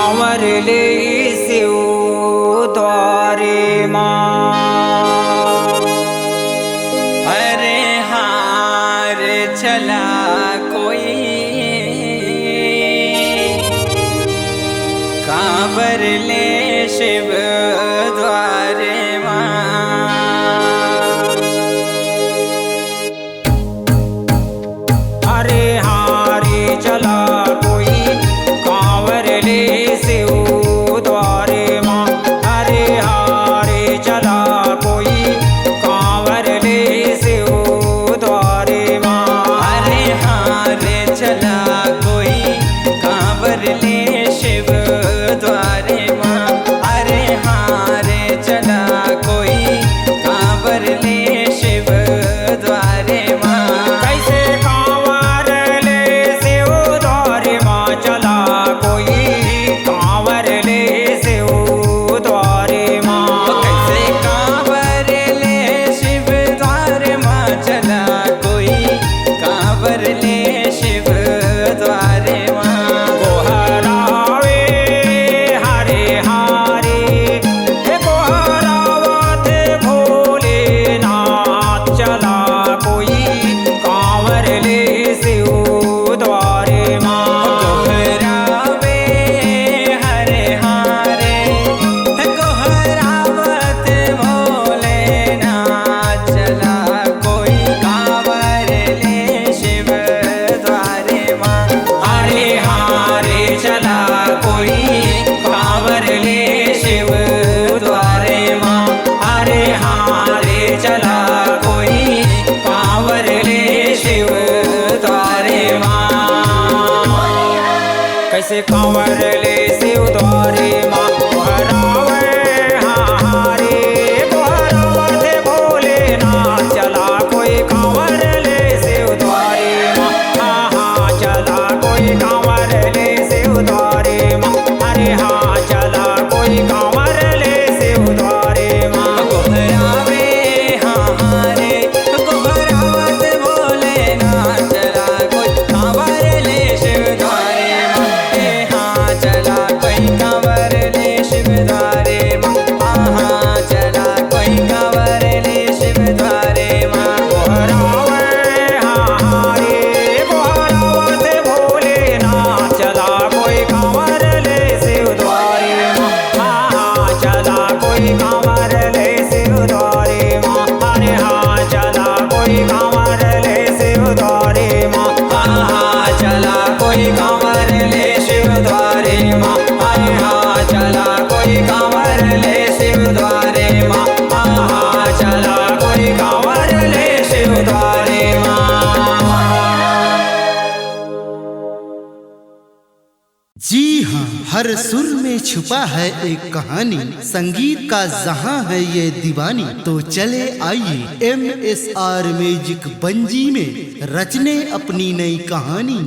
कांवर ले शिव द्वारे माँ। अरे हार चला कोई कांवर ले शिव द्वारे माँ। अरे हारे चला कोई कांवर ले शिव द्वारे माँ। अरे हारे चला कोई कांवर ले शिव द्वारे माँ। अरे हारे चला कोई कांवर ले शिव द्वारे माँ। अरे हारे चला कोई कांवर ले शिव द्वारे माँ। कैसे कांवर ले शिव द्वारे माँ चला कोई कांवर ले शिव द्वारे माँ। कैसे कांवर ले शिव द्वारे माँ चला कोई कांवर ले शिव द्वारे माँ। गोहरावे हरे हारे गोहरावत भोलेनाथ चला कोई कांवर ले शिव द्वारे माँ। गोहरावे हरे हारे गोहरावत भोलेनाथ चला कोई कांवर ले शिव द्वारे माँ। अरे हारे चला कोई कांवर ले शिव द्वारे माँ। अरे हारे चला कोई कांवर ले शिव द्वारे माँ। कैसे कांवर ले शिव द्वारे माँ गोहरावे हारे गोहरावत भोलेनाथ चला कोई कांवर ले शिव द्वारे माँ। हाँ चला कोई कांवर ले शिव द्वारे माँ। अरे हाँ चला कोई कांवर ले शिव द्वारे माँ। गोहरावे हारे गोहरावत भोलेनाथ चला कोई कांवर ले शिव द्वारे माँ। हाँ चला कोई कांवर ले शिव द्वारे माँ। हाँ चला कोई कांवर ले शिव द्वारे माँ। गोहरावे हारे गोहरावत भोलेनाथ चला कोई कांवर ले शिव द्वारे माँ। हाँ चला कोई कांवर ले शिव द्वारे माँ। अरे हाँ चला कोई कांवर ले शिव द्वारे माँ। हाँ चला कोई कांवर ले शिव द्वारे माँ। अरे हाँ चला कोई कांवर ले शिव द्वारे माँ। हाँ चला कोई कांवर ले शिव द्वारे माँ। जी हाँ, हर सुर में छुपा है एक कहानी, संगीत का जहां है ये दीवानी। तो चले आइए MSR म्यूजिक बंजी में रचने अपनी नई कहानी।